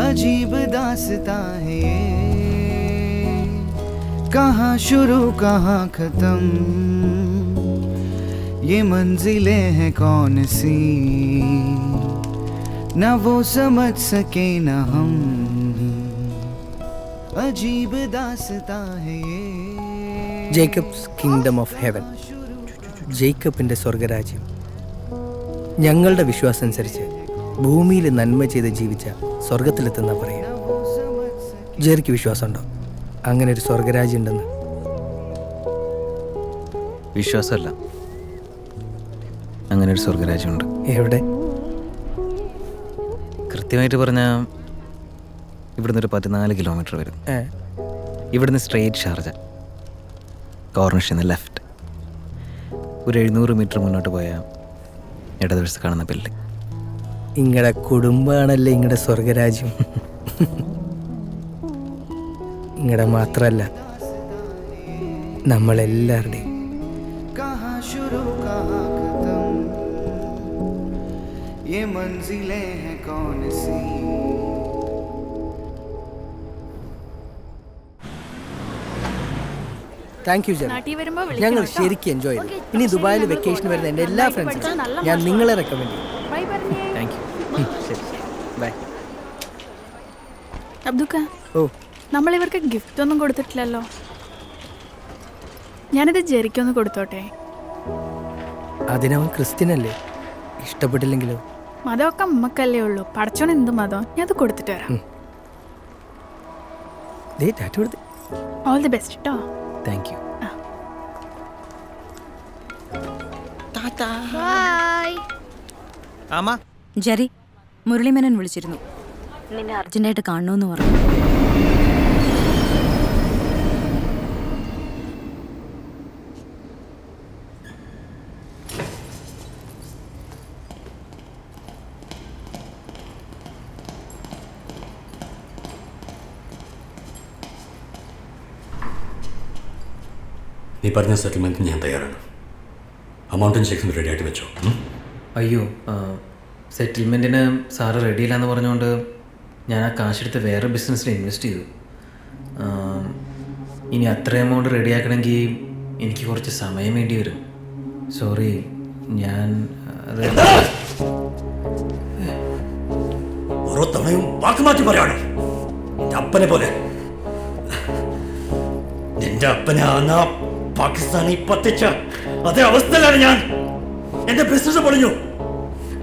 अजीब दास्तां है ये, कहाँ शुरू कहाँ खत्म, ये मंजिलें हैं कौन सी, ना वो समझ सके ना हम, अजीब दास्तां है ये. ജേക്കബ്സ് കിങ്ഡം ഓഫ് ഹെവൻ, ജേക്കബിൻ്റെ സ്വർഗരാജ്യം. ഞങ്ങളുടെ വിശ്വാസം അനുസരിച്ച് ഭൂമിയിൽ നന്മ ചെയ്ത് ജീവിച്ച സ്വർഗത്തിലെത്തുന്ന പറയാം. ജെറിക്ക് വിശ്വാസമുണ്ടോ അങ്ങനെ ഒരു സ്വർഗരാജ്യം ഉണ്ടെന്ന്? വിശ്വാസമല്ല, അങ്ങനെ ഒരു സ്വർഗരാജ്യമുണ്ട്. എവിടെ? കൃത്യമായിട്ട് പറഞ്ഞാൽ ഇവിടുന്ന് ഒരു 14 കിലോമീറ്റർ വരും. ഇവിടുന്ന് സ്ട്രെയിറ്റ് ഷാർജ, കോർണിഷിൽ നിന്ന് ലെഫ്റ്റ് ഒരു 700 മീറ്റർ മുന്നോട്ട് പോയാൽ ഇടതുവശത്ത് കാണുന്ന ബിൽഡിംഗ്. നിങ്ങളുടെ കുടുംബമാണല്ലേ നിങ്ങളുടെ സ്വർഗരാജ്യം. നിങ്ങളുടെ മാത്രമല്ല, നമ്മളെല്ലാവരുടെയും. താങ്ക് യു ജെറി, ഞങ്ങൾ ശരിക്കും എൻജോയ് ചെയ്തു. ഇനി ദുബായിൽ വെക്കേഷൻ വരുന്ന എൻ്റെ എല്ലാ ഫ്രണ്ട്സിനും ഞാൻ നിങ്ങളെ റെക്കമെൻഡ് ചെയ്യും. Thank you. ശരി, ബൈ. അബ്ദുക്ക, ഓ, നമ്മൾ ഇവർക്ക് ഗിഫ്റ്റ് ഒന്നും കൊടുത്തിട്ടില്ലല്ലോ. ഞാനിത് ജെറിക്കൊന്ന് കൊടുത്തോട്ടെ? അതിനവൻ ക്രിസ്ത്യനല്ലേ, ഇഷ്ടപ്പെട്ടില്ലെങ്കിലോ? മതമൊക്കെ അമ്മക്കല്ലേ ഉള്ളൂ, പടച്ചോൻ എന്ത് മതം. ഞാൻ അത് കൊടുത്തിട്ട് വരാം. ഓൾ ദി ബെസ്റ്റ് കേട്ടോ. Thank you. ജെറി, മുരളിമേനൻ വിളിച്ചിരുന്നു. നിന്നെ അർജന്റായിട്ട് കാണണമെന്ന് പറഞ്ഞു. നീ പറഞ്ഞ സെറ്റിൽമെൻറ്റിന് ഞാൻ തയ്യാറാണ്. അമൗണ്ടും ചെക്സും റെഡി ആയിട്ട് വെച്ചോ. അയ്യോ, സെറ്റിൽമെൻറ്റിന് സാറ് റെഡിയില്ലാന്ന് പറഞ്ഞുകൊണ്ട് ഞാൻ ആ കാശെടുത്ത് വേറെ ബിസിനസ്സിൽ ഇൻവെസ്റ്റ് ചെയ്തു. ഇനി അത്ര എമൗണ്ട് റെഡിയാക്കണമെങ്കിൽ എനിക്ക് കുറച്ച് സമയം വേണ്ടി വരും. സോറി, ഞാൻ ഓരോ തവണയും വാക്ക് മാറ്റി പറയാണ്. എൻ്റെ അപ്പനെ പോലെ. നിന്റെ അപ്പനെ ആന്നാ പാകിസ്ഥാനി പത്തിച്ച അതേ അവസ്ഥയിലാണ് ഞാൻ. എന്റെ ബിസിനസ് പൊളിഞ്ഞു,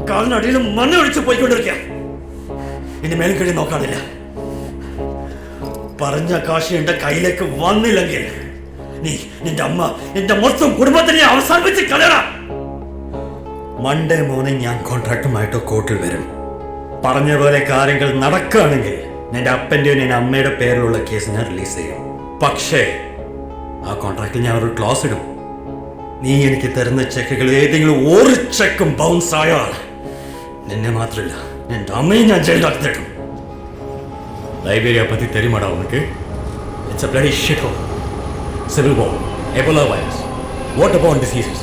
കാലിനടിയിൽ മണ്ണ് ഒഴിച്ച് പോയിക്കൊണ്ടിരിക്കുക. എന്റെ മേലും കഴിയും നോക്കാനില്ല. പറഞ്ഞ കാശ് എന്റെ കയ്യിലേക്ക് വന്നില്ലെങ്കിൽ നീ, നിന്റെ അമ്മ, എന്റെ മൊത്തം കുടുംബത്തിനെ അവസാനിപ്പിച്ച് കളയണ. മൺഡേ മോർണിംഗ് ഞാൻ കോൺട്രാക്റ്റുമായിട്ട് കോർട്ടിൽ വരും. പറഞ്ഞ പോലെ കാര്യങ്ങൾ നടക്കുകയാണെങ്കിൽ നിന്റെ അപ്പൻ്റെയും നിന്റെ അമ്മയുടെ പേരിലുള്ള കേസ് ഞാൻ റിലീസ് ചെയ്യും. പക്ഷേ ആ കോൺട്രാക്റ്റിൽ ഞാൻ ഒരു ക്ലോസ് ഇടും. നീ എനിക്ക് തരുന്ന ചെക്കുകൾ ഏതെങ്കിലും ഒരു ചെക്കും ബൗൺസ് ആയാൽ നിന്നെ മാത്രമല്ല എൻ്റെ അമ്മയും ഞാൻ ജയിലാക്കി തരും. ലൈബ്രറിയെ പറ്റി தெரியுமாடா உனக்கு? It's a bloody shithole. Civil war, Ebola virus, waterborne diseases.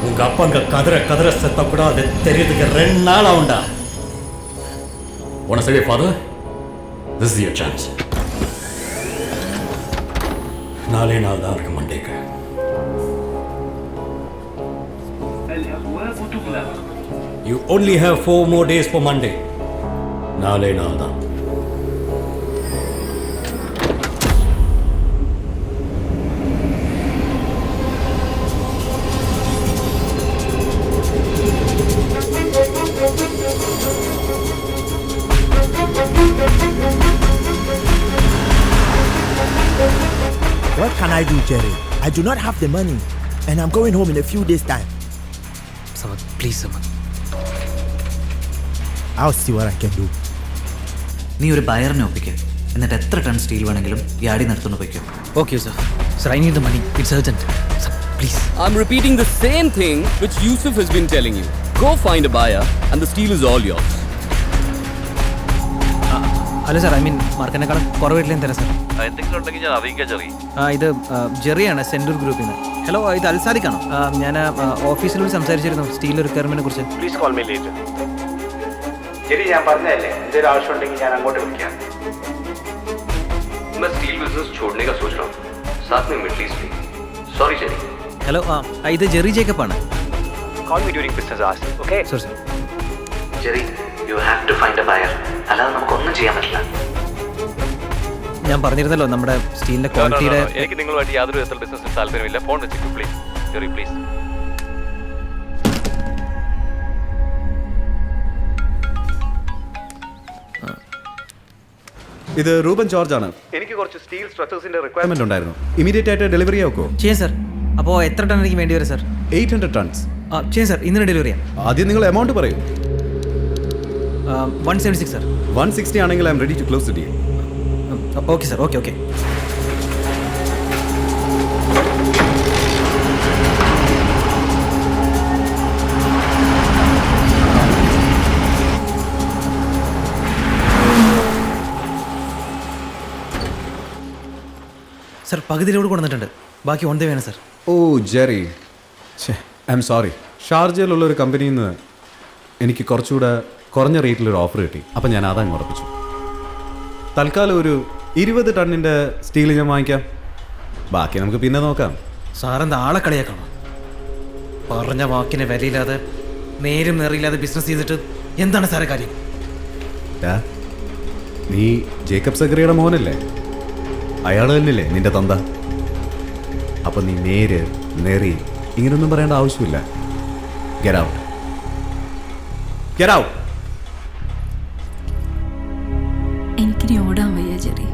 உங்க அப்பங்க கதற செத்த கூட அது தெரியறதுக்கு 2 நாள் ஆகும்டா. Wanna say your father? This is your chance. நாளே நாள் தான் இருக்கு மண்டேக்கு. You only have 4 more days for Monday. நாளே நாள் தான். What can I do, Jerry? I do not have the money, and I'm going home in a few days' time. Samad, please, Samad. I'll see what I can do. നീ ഒരു ബയറിനെ ഒപ്പിക്കുക, എന്നിട്ട് എത്ര ton steel വേണമെങ്കിലും യാടി നടത്തുന്നു വയ്ക്കും. Okay, sir. Sir, I need the money. It's urgent. Sir, please. I'm repeating the same thing which Yusuf has been telling you. Go find a buyer and the steel is all yours. അല്ല sir, I mean മാർക്കറ്റിനേക്കാളും കുറവായിട്ടില്ലെന്ന് തരാം sir. എന്തെങ്കിലും ഉണ്ടെങ്കിൽ ഞാൻ അറിയിക്കാം Jerry. ഇത് ജെറിയാണ്, സെൻഡൂർ ഗ്രൂപ്പിൽ നിന്ന്. Hello, ഇത് അൽസാദിക്കാണോ? ഞാൻ ഓഫീസിനോട് സംസാരിച്ചിരുന്നു സ്റ്റീൽ റിക്വയർമെന്റിനെ കുറിച്ച്. Please call me later. ശരി, ഞാൻ പറഞ്ഞതല്ലേ, എന്തെങ്കിലും ആവശ്യമുണ്ടെങ്കിൽ ഞാൻ അങ്ങോട്ട് വിളിക്കാം. मैं स्टील बिजनेस छोड़ने का सोच रहा हूँ, साथ में मिडिल ईस्ट भी. Sorry Jerry. ഹലോ ഇത് ജെറി ജേക്കബാണ്. Call me during business hours, okay? Sorry sir. Jerry, you have to find a buyer. അല്ലാതെ നമുക്കൊന്നും ചെയ്യാൻ പറ്റില്ല. ഞാൻ പറഞ്ഞിരുന്നല്ലോ നമ്മുടെ സ്റ്റീലിന്റെ ക്വാളിറ്റിയുടെ. എനിക്ക് നിങ്ങളുമായിട്ട് യാതൊരു വിധത്തിലുള്ള ബിസിനസ്സിൽ താല്പര്യമില്ല. ഫോൺ വെച്ചിട്ട് പ്ലീസ് ജെറി, പ്ലീസ്. ഇത് റൂബൻ ജോർജ് ആണ്. എനിക്ക് കുറച്ച് സ്റ്റീൽ സ്ട്രക്ചേഴ്സിന്റെ റിക്വയർമെന്റ് ഉണ്ടായിരുന്നു. ഇമീഡിയറ്റ് ആയിട്ട് ഡെലിവറി ആക്കോ? ചെയ്യാം സർ. അപ്പോൾ എത്ര ടൺ എനിക്ക് വേണ്ടി വരും സർ? 800 tons. ചെയ്യാം സർ, ഇന്ന് ഡെലിവറി ചെയ്യാം. ആദ്യം നിങ്ങൾ എമൗണ്ട് പറയൂ. 176 സർ. 160 ആണെങ്കിൽ I'm ready to close the deal. Okay sir, okay okay. Sir പകുതിയിലോട് കൊണ്ടുവന്നിട്ടുണ്ട്, ബാക്കി ഓൺ ദ വേണം സർ. Oh Jerry, I'm sorry. ഷാർജയിലുള്ള ഒരു കമ്പനിയിൽ നിന്ന് എനിക്ക് കുറച്ചുകൂടെ കുറഞ്ഞ റേറ്റിലൊരു ഓഫർ കിട്ടി. അപ്പം ഞാൻ അതങ്ങ് ഉറപ്പിച്ചു. തൽക്കാലം ഒരു 20 ടണ്ണിൻ്റെ സ്റ്റീൽ ഞാൻ വാങ്ങിക്കാം. ബാക്കി നമുക്ക് പിന്നെ നോക്കാം. സാറെന്താ ആളെ കളിയാക്കണം? പറഞ്ഞ വാക്കിന് വിലയില്ലാതെ നേരും നേറിയില്ലാതെ ബിസിനസ് ചെയ്തിട്ട് എന്താണ് സാറേ കാര്യം? നീ ജേക്കബ് സക്രിയുടെ മോനല്ലേ? അയാൾ തന്നെയല്ലേ നിന്റെ തന്ത? അപ്പം നീ നേര് നെറി ഇങ്ങനൊന്നും പറയേണ്ട ആവശ്യമില്ല. Get out, get out. എനിക്കിനി ഓടാൻ വയ്യ ജെറി.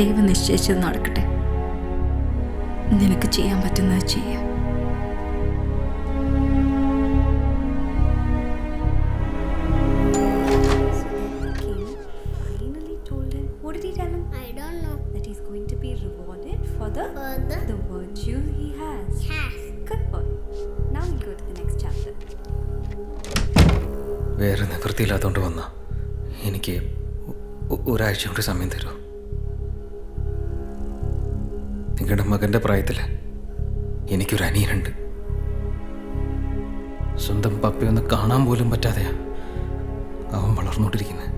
ദൈവം നിശ്ചയിച്ചത് നടക്കട്ടെ. നിനക്ക് ചെയ്യാൻ പറ്റുന്നത് ചെയ്യാം. വേറെ നിവൃത്തിയില്ലാത്തതുകൊണ്ട് വന്ന എനിക്ക് ഒരാഴ്ച കൊണ്ട് സമയം തരൂ. നിങ്ങളുടെ മകൻ്റെ പ്രായത്തിൽ എനിക്കൊരു അനിയനുണ്ട്. സ്വന്തം പപ്പയൊന്ന് കാണാൻ പോലും പറ്റാതെയാ അവൻ വളർന്നുകൊണ്ടിരിക്കുന്നത്.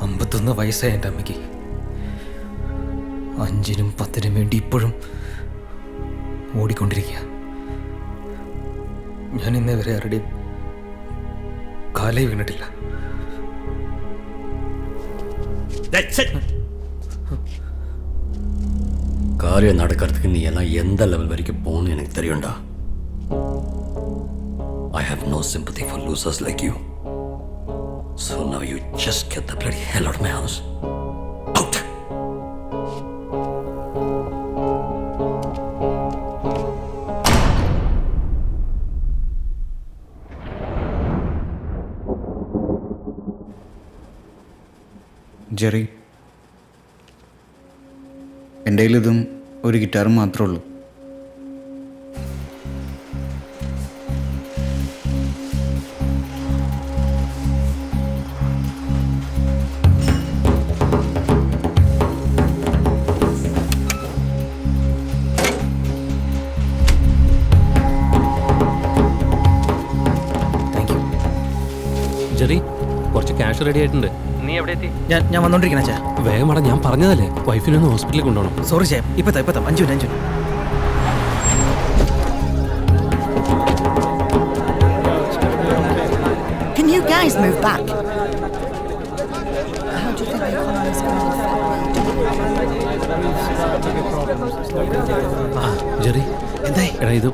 51 വയസ്സായ എൻ്റെ അമ്മയ്ക്ക് 5നും 10നും വേണ്ടി ഇപ്പോഴും ഓടിക്കൊണ്ടിരിക്കുക. ഞാൻ ഇന്നേ വരെ ആരുടെയും കാലേ വീണിട്ടില്ല. കാര്യം നടக்கிறதுக்கு നീ എല്ലാം എന്ത ലെവൽ വരയ്ക്ക് പോകുന്നു എനിക്ക് തെരിയുണ്ടാ. I have no sympathy for losers like you. So now you just get the bloody hell out of my house. Out! Jerry, എൻ്റെ കയ്യിൽ ഇതും ഒരു ഗിറ്റാറും മാത്രമേ ഉള്ളൂ. ജെറി, കുറച്ച് ക്യാഷ് റെഡി ആയിട്ടുണ്ട്. നീ എവിടെ എത്തി? ഞാൻ വന്നോണ്ടിരിക്കണ ചാ. വേഗം വേണം, ഞാൻ പറഞ്ഞതല്ലേ വൈഫിനൊന്ന് ഹോസ്പിറ്റലിൽ കൊണ്ടുപോകണം. സോറി ചാ, ഇപ്പത്താം 5 minute. Can you guys move back? How do you think the economy is going to affect? Jerry, എടാ ഇത്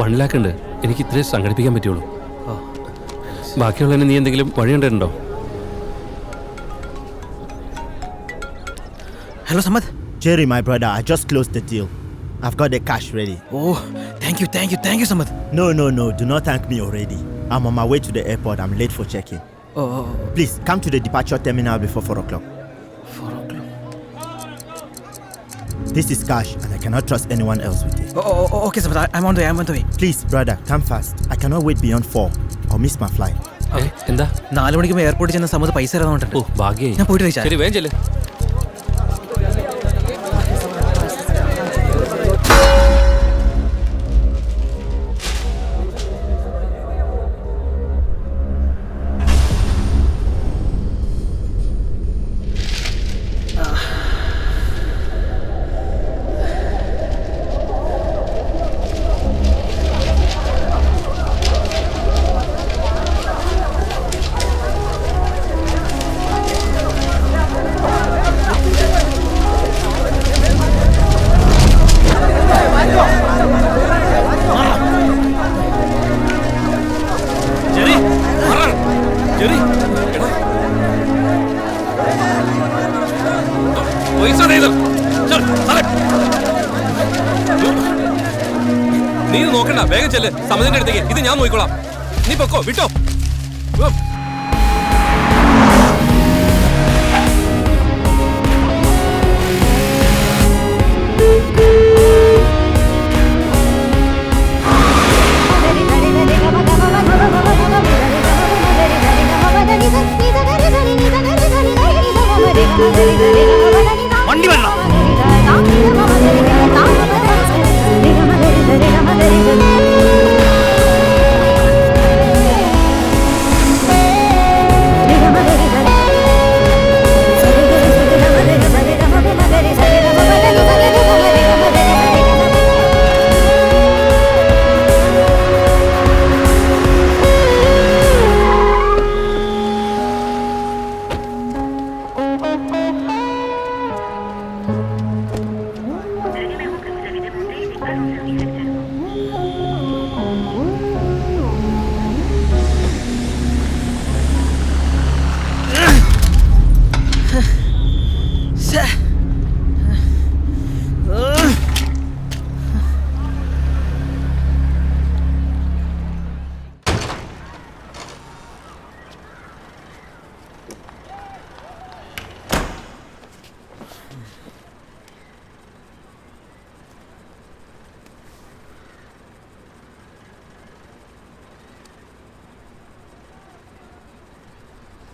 1 lakh ഉണ്ട്. എനിക്ക് ഇത്രയും സംഘടിപ്പിക്കാൻ പറ്റുള്ളൂ. ബാക്കിയുള്ളതിന് നീ എന്തെങ്കിലും വഴിയുണ്ടോ? Hello, Samad. Jerry, my brother, I just closed the deal. I've got the cash ready. Oh, thank you, Samad. No, do not thank me already. I'm on my way to the airport. I'm late for check-in. Oh. Please, come to the departure terminal before 4 o'clock. 4 o'clock? This is cash, and I cannot trust anyone else with it. Oh, okay, Samad, I'm on the way. Please, brother, come fast. I cannot wait beyond 4. I'll miss my flight. എന്താ? 4 മണിക്ക് എയർപോർട്ടിൽ ചെന്ന സമയത്ത് പൈസ തരാന്നുണ്ട്. ഓ, ഭാഗ്യമായി. ഞാൻ പോയിട്ട് ശരി, വേഗം ചെല്ല്. ജെറി, എടാ. പോലീസാണ് ഇത്. ചൽ, സാറേ. നീ ഇത് നോക്കണ്ട, വേഗം ചെല്ല് സമതിന്റെ അടുത്തേക്ക്. ഇത് ഞാൻ നോക്കിക്കോളാം. നീ പൊക്കോ, വിട്ടോ. വണ്ടി വരണം.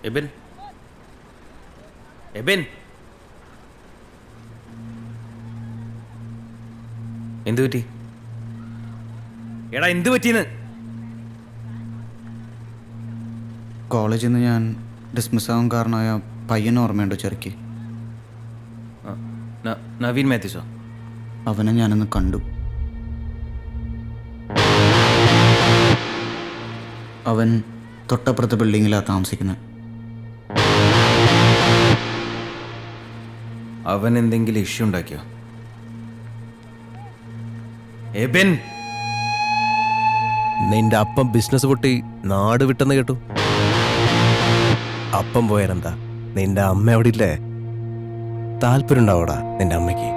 എബിൻ, എബിൻ, എന്തു പറ്റി? എടാ എന്തു പറ്റിയെന്ന്? കോളേജിൽ നിന്ന് ഞാൻ ഡിസ്മിസ് ആവാൻ കാരണമായ പയ്യനെ ഓർമ്മയുണ്ടോ ചെറുക്കി? നവീൻ മാത്യുസോ? അവനെ ഞാനൊന്ന് കണ്ടു. അവൻ തൊട്ടപ്പുറത്തെ ബിൽഡിങ്ങിലാണ് താമസിക്കുന്നത്. അവൻ എന്തെങ്കിലും ഇഷ്യൂ ഉണ്ടാക്കിയോ? എബിൻ, നിന്റെ അപ്പം ബിസിനസ് പൊട്ടി നാട് വിട്ടെന്ന് കേട്ടു. അപ്പം പോയാലെന്താ, നിന്റെ അമ്മ അവിടെ ഇല്ലേ? താല്പര്യം ഉണ്ടാവൂടാ നിന്റെ അമ്മയ്ക്ക്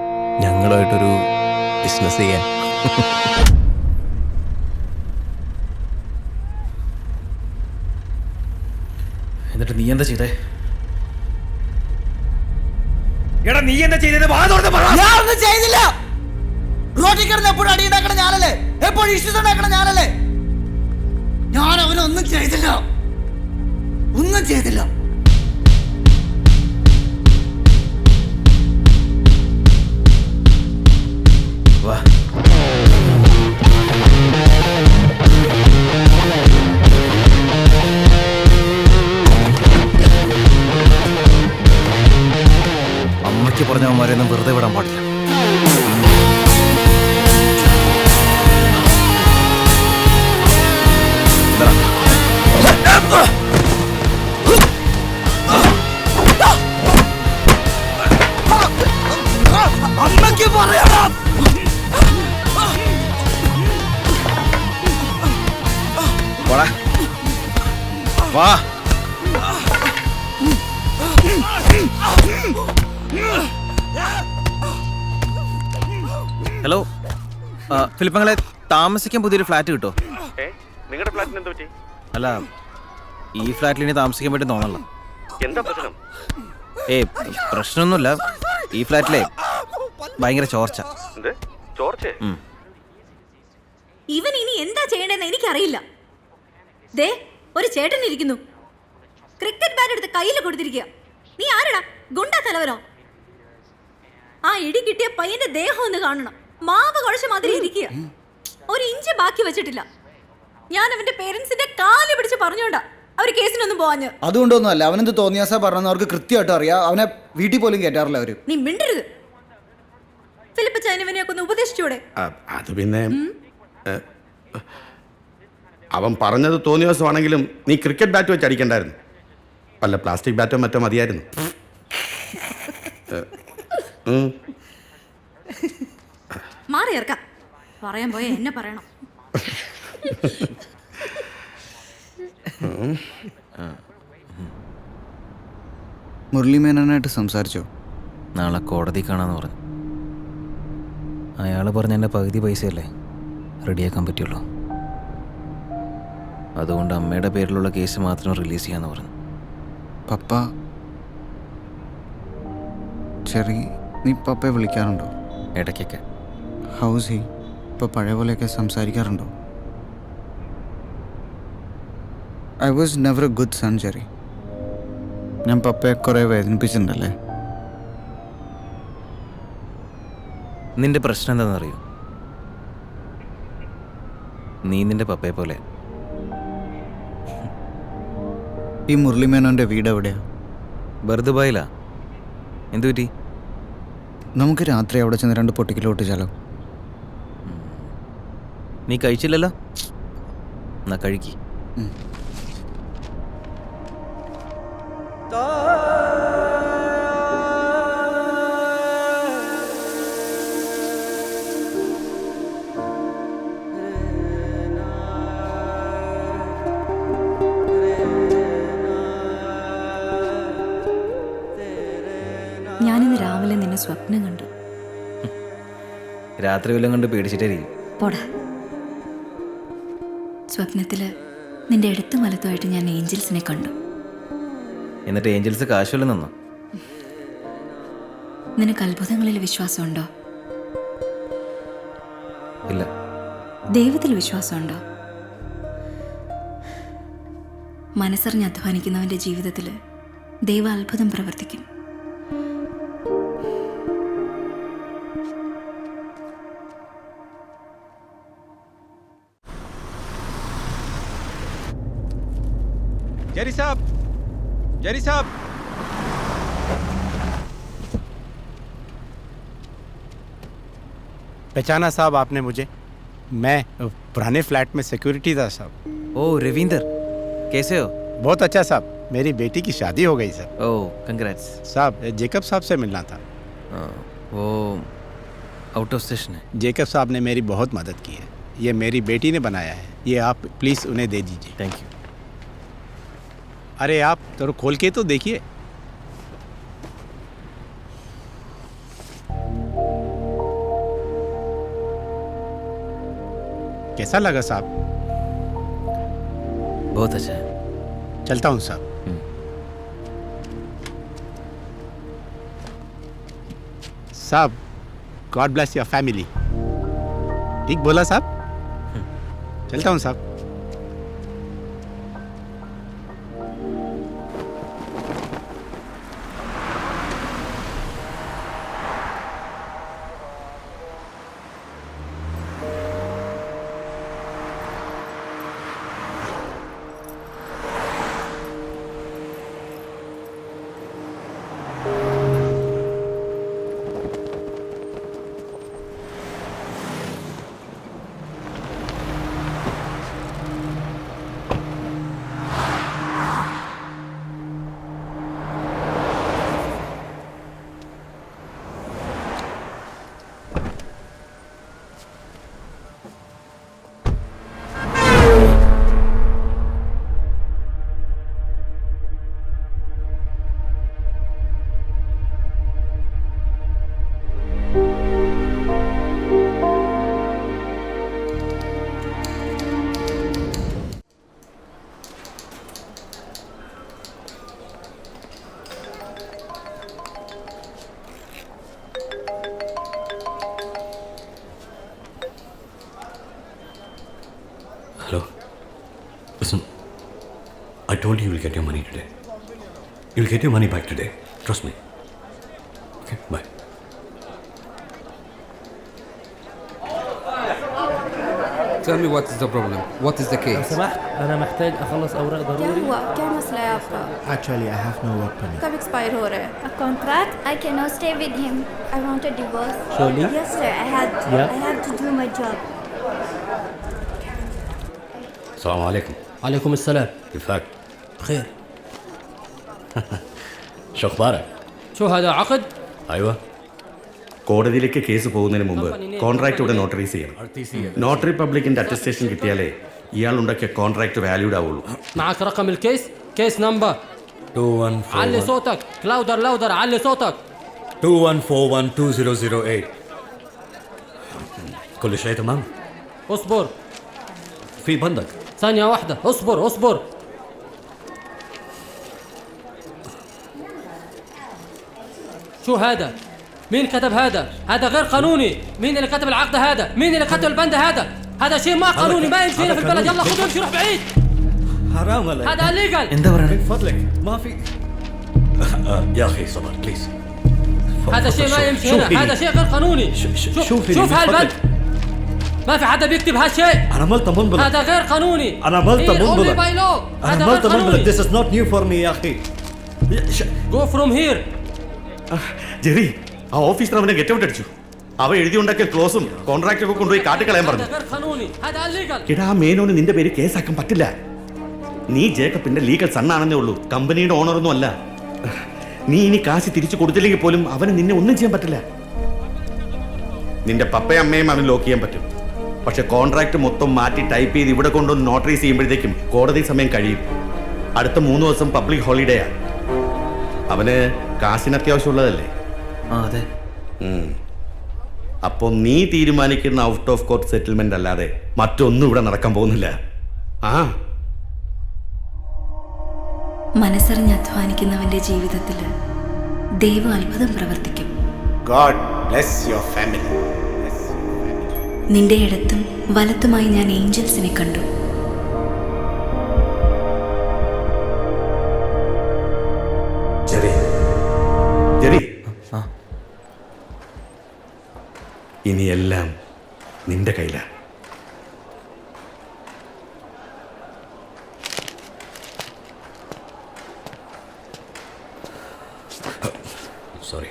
ഞങ്ങളുമായിട്ടൊരു ബിസിനസ് ചെയ്യാൻ? എന്നിട്ട് നീ എന്താ ചെയ്തേ? എടാ നീ എന്താ ചെയ്തത്? വാ തുറന്ന് പറ. ഞാൻ ഒന്നും ചെയ്തില്ല. റോഡിൽ കിടന്ന് എപ്പോഴും അടി ഉണ്ടാക്കണ ഞാനല്ലേ, എപ്പോഴും ഇഷ്യൂസ് ഉണ്ടാക്കണ ഞാനല്ലേ. ഞാൻ അവനൊന്നും ചെയ്തില്ല, ഒന്നും ചെയ്തില്ല. വാ. അമ്മയ്ക്ക് പറഞ്ഞവന്മാരെയൊന്നും വെറുതെ വിടാൻ പാടില്ല. അമ്മയ്ക്ക് പറയണം. വാ. ഹലോ ഫിലിപ്പങ്ങളെ, താമസിക്കാൻ പുതിയൊരു ഫ്ലാറ്റ് കിട്ടോ? നിങ്ങളുടെ ഫ്ലാറ്റിന് എന്താ പറ്റി? അല്ല, ഈ ഫ്ലാറ്റിൽ ഇനി താമസിക്കാൻ പറ്റും തോന്നല്ല. എന്താ പ്രശ്നം? പ്രശ്നമൊന്നുമില്ല. ഈ ഫ്ലാറ്റിലെ ഭയങ്കര ചോർച്ച. ഇവൻ ഇനി എന്താ ചെയ്യണ്ടെന്ന് എനിക്കറിയില്ല. ദേ ഒരു ചേട്ടൻ ഇരിക്കുന്നു, ക്രിക്കറ്റ് ബാറ്റ് എടുത്ത് കയ്യിൽ കൊടുത്തിരിക്കുക. നീ ആരടാ? ഗുണ്ടാ തലവനോ? ആ ഇടി കിട്ടിയ പയ്യന്റെ ദേഹം ഒന്ന് കാണണം. മാവ് കുഴച്ച മാതിരി ഇരിക്കുക, ഒരു ഇഞ്ച് ബാക്കി വെച്ചിട്ടില്ല. ഞാൻ അവന്റെ പേരൻസിന്റെ കാല് പിടിച്ച് പറഞ്ഞോണ്ടാ അവർ കേസിനൊന്നും പോവാഞ്ഞ്. അതുകൊണ്ടൊന്നും അല്ല, അവനെന്ത് തോന്നിയാസാ പറഞ്ഞെന്ന് അവർക്ക് കൃത്യമായിട്ട് അറിയാം. അവനെ വീട്ടിൽ പോലും കയറ്റാറില്ല അവര്. നീ മിണ്ടരുത്. ഫിലിപ്പ് ചൈനവനെയൊക്കെ ഒന്ന് ഉപദേശിച്ചൂടെ? അത് പിന്നെ അവൻ പറഞ്ഞത് തോന്നിയ ദിവസമാണെങ്കിലും നീ ക്രിക്കറ്റ് ബാറ്റ് വെച്ച് അടിക്കണ്ടായിരുന്നു, വല്ല പ്ലാസ്റ്റിക് ബാറ്റോ മറ്റോ മതിയായിരുന്നു. മാറി ഇറക്കാം. പറയാൻ പോയ എന്നെ പറയണം. മുരളി മേനോനായിട്ട് സംസാരിച്ചോ? നാളെ കോടതി കാണാമെന്ന് പറഞ്ഞു. അയാൾ പറഞ്ഞ എൻ്റെ പകുതി പൈസയല്ലേ റെഡിയാക്കാൻ പറ്റുള്ളൂ. അതുകൊണ്ട് അമ്മയുടെ പേരിലുള്ള കേസ് മാത്രം റിലീസ് ചെയ്യാമെന്ന് പറഞ്ഞു. പപ്പ ചെറി, നീ പപ്പയെ വിളിക്കാറുണ്ടോ? ഇടയ്ക്കൊക്കെ. ഹൗസ് ഹി ഇപ്പോൾ പഴയ പോലെയൊക്കെ സംസാരിക്കാറുണ്ടോ? I was never a good son Jerry. ഞാൻ പപ്പയെ കുറേ വേദനിപ്പിച്ചിട്ടുണ്ടല്ലേ? നിന്റെ പ്രശ്നം എന്താണെന്നറിയോ? നീ നിന്റെ പപ്പയെ പോലെ. ഈ മുരളി മേനോൻ്റെ വീട് എവിടെയാ? ബർദുബായിലാ. എന്തു പറ്റി? നമുക്ക് രാത്രി അവിടെ ചെന്ന് 2 പൊട്ടിക്കൽ പൊട്ടിച്ചാലോ? നീ കഴിച്ചില്ലല്ലോ, എന്നാ കഴിക്കി. ഞാനിന്ന് രാവിലെ നിന്നെ സ്വപ്നം കണ്ടു. രാത്രി വല്ലതും കണ്ട് പേടിച്ചിട്ടായിരിക്കും. പോടാ. സ്വപ്നത്തില് നിന്റെ അടുത്തും വലത്തുമായിട്ട് ഞാൻ ഏഞ്ചൽസിനെ കണ്ടു. എന്നിട്ട് ഏഞ്ചൽസ് കാശുവല്ലോ നിന്നോ? നിനക്ക് അത്ഭുതങ്ങളിൽ വിശ്വാസമുണ്ടോ? ഇല്ല. ദൈവത്തിൽ വിശ്വാസമുണ്ടോ? മനസ്സറിഞ്ഞ് അധ്വാനിക്കുന്നവന്റെ ജീവിതത്തിൽ ദൈവ അത്ഭുതം പ്രവർത്തിക്കും. जरी साहब, जरी साहब, पहचाना साहब आपने मुझे? मैं पुराने फ्लैट में सिक्योरिटी था साहब. ओ रविंदर, कैसे हो? बहुत अच्छा साहब, मेरी बेटी की शादी हो गई सर. ओ कंग्रेट्स साहब, जेकब साहब से मिलना था. वो आउट ऑफ स्टेशन है. जेकब साहब ने मेरी बहुत मदद की है. ये मेरी बेटी ने बनाया है. ये आप प्लीज़ उन्हें दे दीजिए. Thank you. अरे आप तो खोल के तो देखिए. कैसा लगा साहब? बहुत अच्छा है. चलता हूँ साहब. साहब, गॉड ब्लेस योर फैमिली. ठीक बोला साहब? चलता हूँ साहब. Hello. Listen, I told you will get your money today. You'll get your money back today. Trust me. Okay, bye. Tell me what is the problem. What is the case? لو سمحت أنا محتاج أخلص أوراق क्या ضروري. हुआ? क्या मसला है आपका? Actually, I have no work permit. कब expire हो रहा है? A contract? I cannot stay with him. I want a divorce. Surely? Yes, sir. I have to do my job. السلام عليكم. عليكم السلام. كيفك؟ بخير. شو أخبارك؟ شو هذا عقد؟ أيوة. കോടതിയിലേക്ക് കേസ് പോകുന്നതിന് മുമ്പ് കോൺട്രാക്ട് ഇവിടെ നോട്ടറൈസ് ചെയ്യണം. നോട്ടറി പബ്ലിക്കിന്റെ അറ്റസ്റ്റേഷൻ കിട്ടിയാലേ ഇയാൾ ഉണ്ടാക്കിയ കോൺട്രാക്ട് വാല്യൂഡ് ആവുള്ളൂ. معك رقم الكيس؟ كيس نمبر. 2141 علي صوتك لاودر لاودر علي صوتك 21412008. كل شيء تمام؟ اصبر في بندق. ثانية واحدة اصبر اصبر. شو هذا؟ مين كتب هذا؟ هذا غير قانوني. مين اللي كتب العقد هذا؟ مين اللي كتب البند هذا؟ هذا شيء ما قانوني ما يمشي في البلد. يلا خذوا امشي روح بعيد. حرام عليك. هذا الليجل. انت ورا من فضلك ما في يا اخي صبر بليز. هذا شيء ما يمشي هنا. هذا شيء غير قانوني. شوف هالبند. ما في حدا بيكتب هالشيء. انا ملت منبلط. هذا غير قانوني. انا ملت منبلط. هذا غير قانوني. This is not new for me يا اخي. Go from here. Jerry, ആ ഓഫീസർ അവനെ ഗെറ്റ് ഔട്ട് അടിച്ചു. അവ എഴുതി ഉണ്ടാക്കിയ ക്ലോസും കോൺട്രാക്ട് ഒക്കെ കൊണ്ടുപോയി കാട്ടിക്കളയാൻ പറഞ്ഞു. هذا غير قانوني. هذا illegal. എടാ, ആ മേനോന് നിന്റെ പേര് കേസാക്കാൻ പറ്റില്ല. നീ ജേക്കബിന്റെ ലീഗൽ സണ്ണാണെന്നേ ഉള്ളൂ, കമ്പനിയുടെ ഓണറൊന്നും അല്ല. നീ ഇനി കാശ് തിരിച്ചു കൊടുത്തില്ലെങ്കിൽ പോലും അവന് നിന്നെ ഒന്നും ചെയ്യാൻ പറ്റില്ല. നിന്റെ പപ്പയും അമ്മയും അവന് ലോക്ക് ചെയ്യാൻ പറ്റും. പക്ഷെ കോൺട്രാക്ട് മൊത്തം മാറ്റി ടൈപ്പ് ചെയ്ത് ഇവിടെ കൊണ്ടുവന്ന് നോട്ടറൈസ് ചെയ്യുമ്പോഴത്തേക്കും കോടതി സമയം കഴിയും. അടുത്ത 3 ദിവസം പബ്ലിക് ഹോളിഡേയാ. അവന് കാശിന് അത്യാവശ്യമുള്ളതല്ലേ? അതെ. അപ്പോൾ നീ തീരുമാനിക്കുന്ന ഔട്ട് ഓഫ് കോർട്ട് സെറ്റിൽമെന്റ് അല്ലാതെ മറ്റൊന്നും ഇവിടെ നടക്കാൻ പോകുന്നില്ല. മനസ്സറിഞ്ഞ് അധ്വാനിക്കുന്നവന്റെ ജീവിതത്തിൽ ദൈവം അത്ഭുതം പ്രവർത്തിക്കും. God bless your family. നിന്റെ ഇടത്തും വലത്തുമായി ഞാൻ ഏഞ്ചൽസിനെ കണ്ടു. ജെറി, ഇനിയെല്ലാം നിന്റെ കയ്യിലാണ്. സോറി.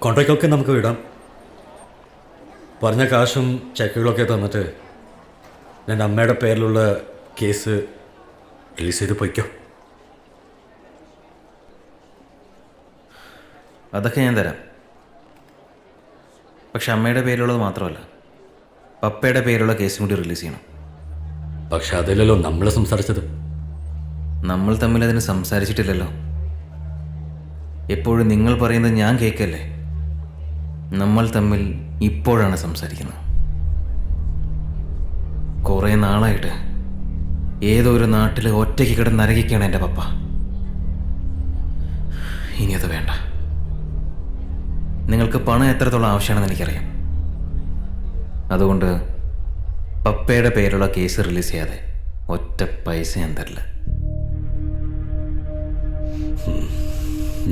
കോൺട്രാക്റ്റൊക്കെ നമുക്ക് വിടാം. പറഞ്ഞ കാശും ചെക്കുകളൊക്കെ തന്നിട്ട് എൻ്റെ അമ്മയുടെ പേരിലുള്ള കേസ് റിലീസ് ചെയ്ത് പോയിക്കോ. അതൊക്കെ ഞാൻ തരാം. പക്ഷെ അമ്മയുടെ പേരിലുള്ളത് മാത്രമല്ല, പപ്പയുടെ പേരുള്ള കേസും കൂടി റിലീസ് ചെയ്യണം. പക്ഷെ അതിലല്ലോ നമ്മൾ സംസാരിച്ചത്. നമ്മൾ തമ്മിൽ അതിന് സംസാരിച്ചിട്ടില്ലല്ലോ. എപ്പോഴും നിങ്ങൾ പറയുന്നത് ഞാൻ കേൾക്കല്ലേ. നമ്മൾ തമ്മിൽ ഇപ്പോഴാണ് സംസാരിക്കുന്നത്. കുറേ നാളായിട്ട് ഏതോ ഒരു നാട്ടിൽ ഒറ്റയ്ക്ക് കിടന്ന് നരകിക്കുകയാണ് എൻ്റെ പപ്പ. ഇനി അത് വേണ്ട. നിങ്ങൾക്ക് പണം എത്രത്തോളം ആവശ്യമാണെന്ന് എനിക്കറിയാം. അതുകൊണ്ട് പപ്പയുടെ പേരുള്ള കേസ് റിലീസ് ചെയ്യാതെ ഒറ്റ പൈസ ഞാൻ തരില്ല.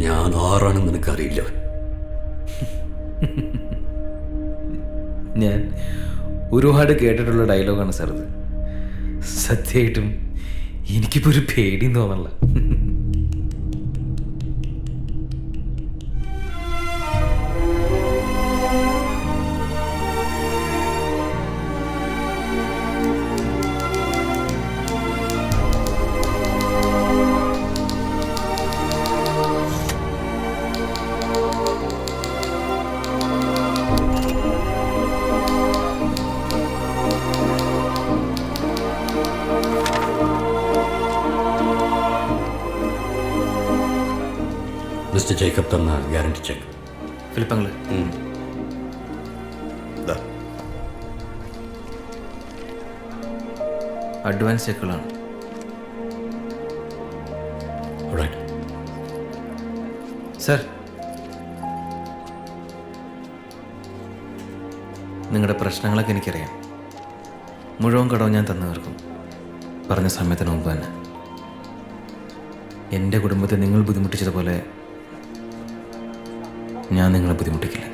ഞാൻ ആരാണെന്ന് നിനക്കറിയില്ല. ഞാൻ ഒരുപാട് കേട്ടിട്ടുള്ള ഡയലോഗാണ് സാർ ഇത്. സത്യമായിട്ടും എനിക്കിപ്പോൾ ഒരു പേടിയും തോന്നല്ല. മിസ്റ്റർ ജേക്കബ് തന്ന ഗ്യാരണ്ടി ചെക്ക്. ഫിലിപ്പങ്ങൾ, അഡ്വാൻസ് ചെക്കുകളാണ്. സർ, നിങ്ങളുടെ പ്രശ്നങ്ങളൊക്കെ എനിക്കറിയാം. മുഴുവൻ കടവും ഞാൻ തന്നു തീർക്കും, പറഞ്ഞ സമയത്തിന് മുമ്പ് തന്നെ. എൻ്റെ കുടുംബത്തെ നിങ്ങൾ ബുദ്ധിമുട്ടിച്ചതുപോലെ ഞാൻ നിങ്ങളെ ബുദ്ധിമുട്ടിക്കില്ല.